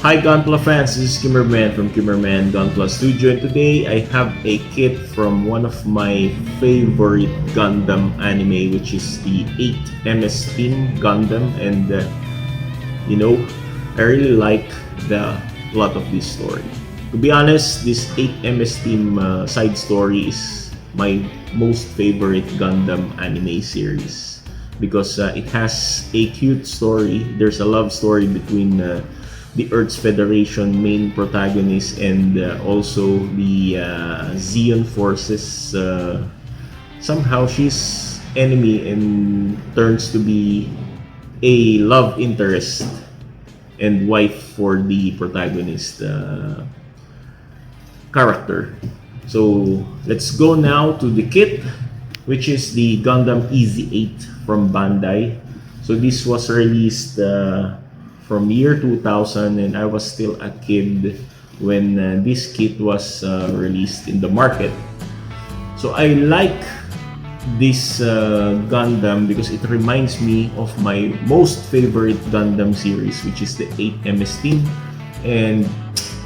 Hi Gunpla fans, this is Kimmerman from Kimmerman Gunpla Studio, and today I have a kit from one of my favorite Gundam anime, which is the 8MS Team Gundam, and I really like the plot of this story. To be honest, this 8MS Team side story is my most favorite Gundam anime series because it has a cute story. There's a love story between the Earth's Federation main protagonist and also the Zeon forces. Somehow she's enemy and turns to be a love interest and wife for the protagonist character. So let's go now to the kit, which is the Gundam EZ8 from Bandai. So this was released from year 2000, and I was still a kid when this kit was released in the market. So I like this Gundam because it reminds me of my most favorite Gundam series, which is the 8MS Team, and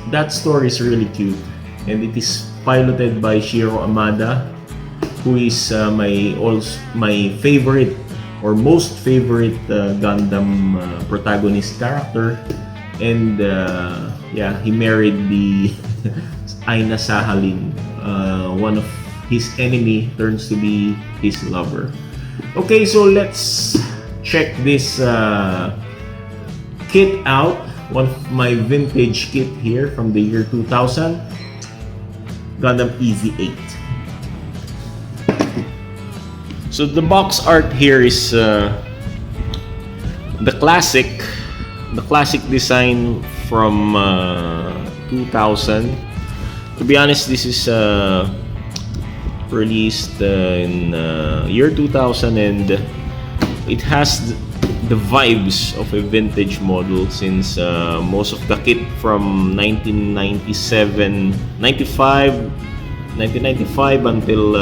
that story is really cute, and it is piloted by Shiro Amada, who is my favorite or most favorite Gundam protagonist character, and he married the Aina Sahalin. One of his enemy turns to be his lover. Okay, so let's check this kit out. One of my vintage kit here from the year 2000, Gundam EZ8. So the box art here is the classic design from 2000. To be honest, this is released in year 2000, and it has the vibes of a vintage model since most of the kit from 1995 until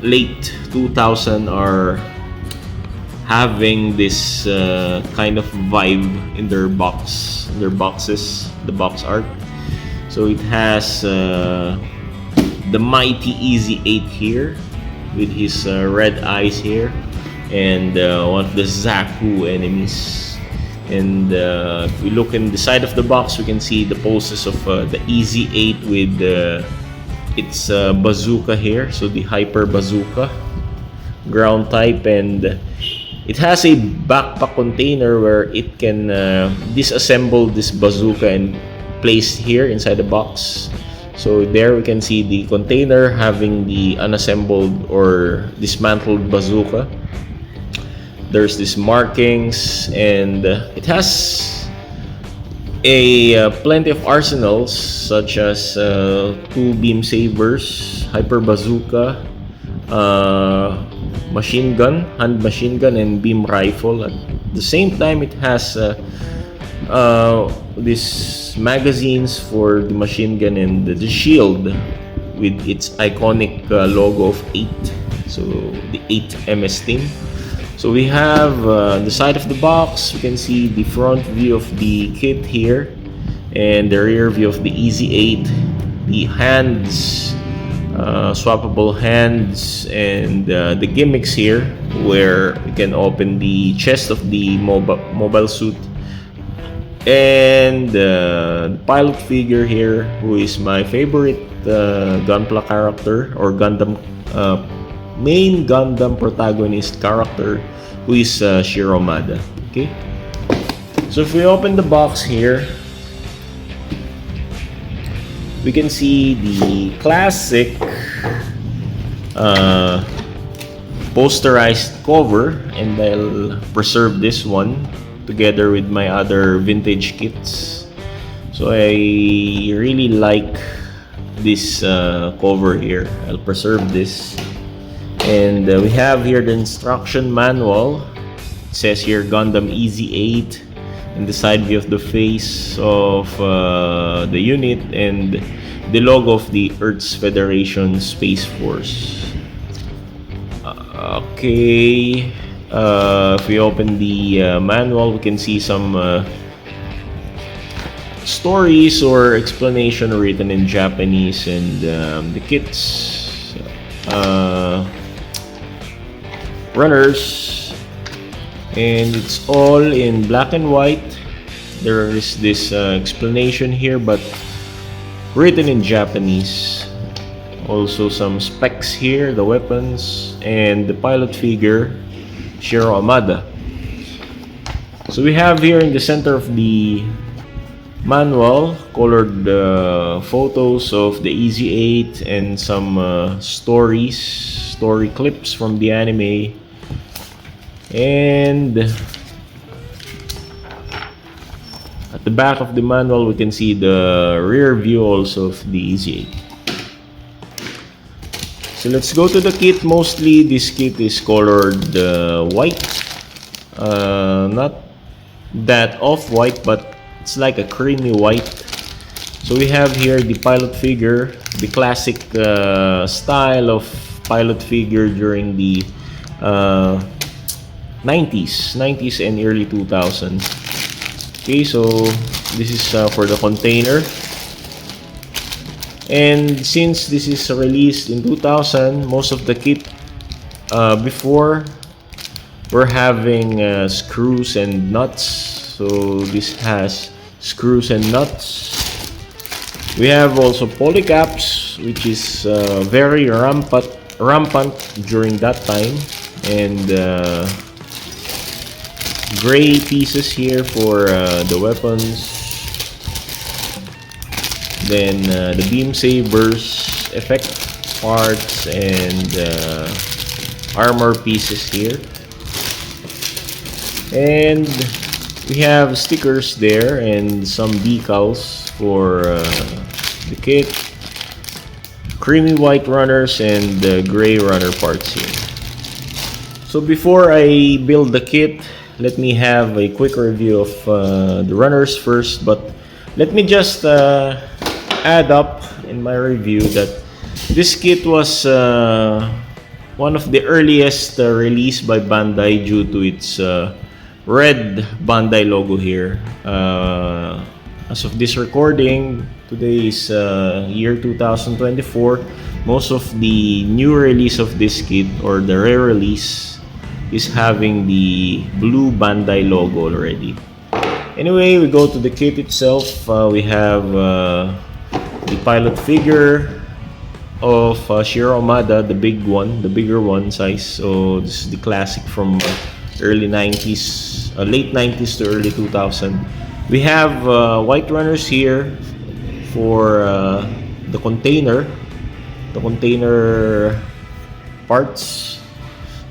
late 2000 are having this kind of vibe in their boxes, the box art. So it has the mighty EZ8 here with his red eyes here, and one of the Zaku enemies. And if we look in the side of the box, we can see the poses of the EZ8 with its bazooka here, so the hyper bazooka ground type, and it has a backpack container where it can disassemble this bazooka and place here inside the box. So there we can see the container having the unassembled or dismantled bazooka. There's these markings, and it has plenty of arsenals such as two beam sabers, hyper bazooka, machine gun, hand machine gun, and beam rifle. At the same time, it has these magazines for the machine gun and the shield with its iconic logo of 8, so the 8MS Team. So we have the side of the box. We can see the front view of the kit here, and the rear view of the EZ8, the hands, swappable hands, and the gimmicks here where you can open the chest of the mobile suit, and the pilot figure here, who is my favorite Gunpla character or Gundam main Gundam protagonist character, who is Shiro Amada. Okay, so if we open the box here, we can see the classic posterized cover, and I'll preserve this one together with my other vintage kits. So I really like this cover here. I'll preserve this. And we have here the instruction manual. It says here Gundam EZ8, and the side view of the face of the unit, and the logo of the Earth's Federation Space Force. Okay, if we open the manual, we can see some stories or explanation written in Japanese, and the kit's runners, and it's all in black and white. There is this explanation here, but written in Japanese. Also some specs here, the weapons, and the pilot figure, Shiro Amada. So we have here in the center of the manual colored photos of the EZ8 and some story clips from the anime, and at the back of the manual we can see the rear view also of the EZ8. So let's go to the kit. Mostly this kit is colored white, not that off-white, but it's like a creamy white. So we have here the pilot figure, the classic style of pilot figure during the 90s and early 2000s. Okay, so this is for the container. And since this is released in 2000, most of the kit before were having screws and nuts. So this has screws and nuts. We have also polycaps, which is very rampant during that time, and gray pieces here for the weapons. Then the beam sabers, effect parts, and armor pieces here. And we have stickers there and some decals for the kit. Creamy white runners and gray runner parts here. So before I build the kit, let me have a quick review of the runners first. But let me just add up in my review that this kit was one of the earliest released by Bandai due to its red Bandai logo here. As of this recording, today is year 2024. Most of the new release of this kit, or the rare release, is having the blue Bandai logo already. Anyway, we go to the kit itself. We have the pilot figure of Shiro Amada, the big one, the bigger one size. So this is the classic from early 90s, late 90s to early 2000. We have white runners here for the container parts.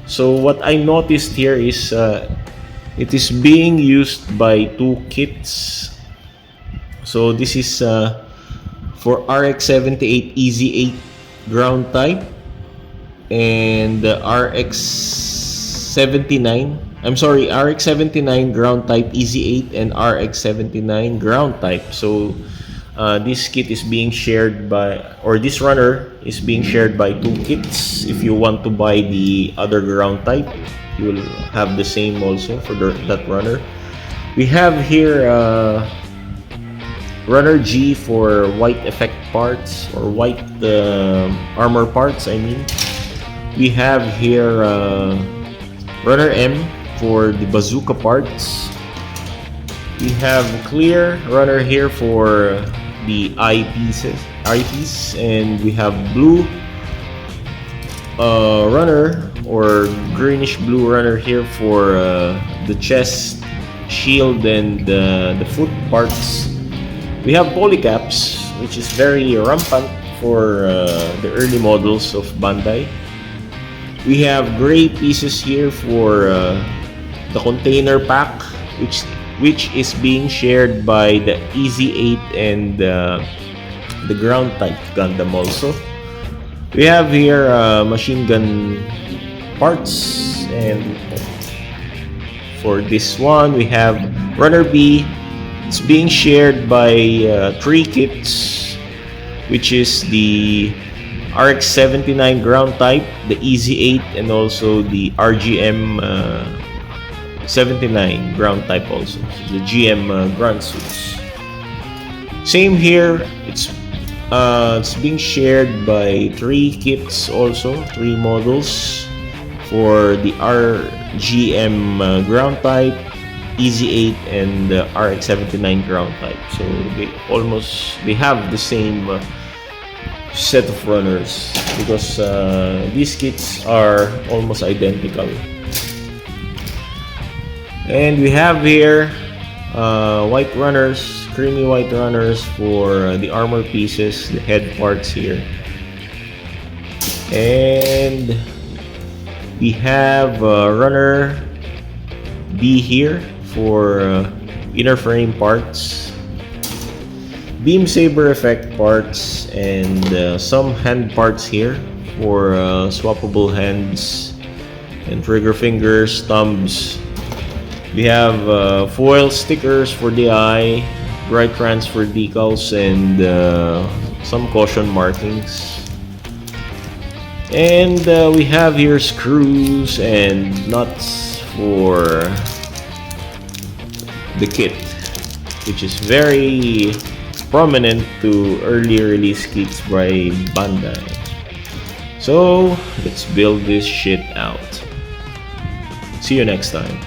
So what I noticed here is it is being used by two kits. So this is for RX-78 EZ8 ground type and RX-79 ground type EZ8 and RX-79 ground type. So this kit is being shared by, or this runner is being shared by two kits. If you want to buy the other ground type, you will have the same also for that runner. We have here runner G for white effect parts, or white armor parts, I mean. We have here runner M for the bazooka parts. We have clear runner here for the eyepiece, and we have blue runner, or greenish blue runner here for the chest, shield, and the foot parts. We have polycaps, which is very rampant for the early models of Bandai. We have gray pieces here for the container pack, which is being shared by the EZ8 and the ground type Gundam also. We have here machine gun parts, and for this one we have runner B. It's being shared by three kits, which is the RX-79 ground type, the EZ8, and also the RGM 79 ground type also, so the GM ground suits. Same here. It's being shared by 3 kits also, 3 models for the RGM ground type, EZ8, and RX79 ground type. So they have the same set of runners because these kits are almost identical. And we have here white runners, creamy white runners for the armor pieces, the head parts here. And we have runner B here for inner frame parts, beam saber effect parts, and some hand parts here for swappable hands and trigger fingers, thumbs. We have foil stickers for the eye, bright transfer decals, and some caution markings. And we have here screws and nuts for the kit, which is very prominent to early release kits by Bandai. So let's build this shit out. See you next time.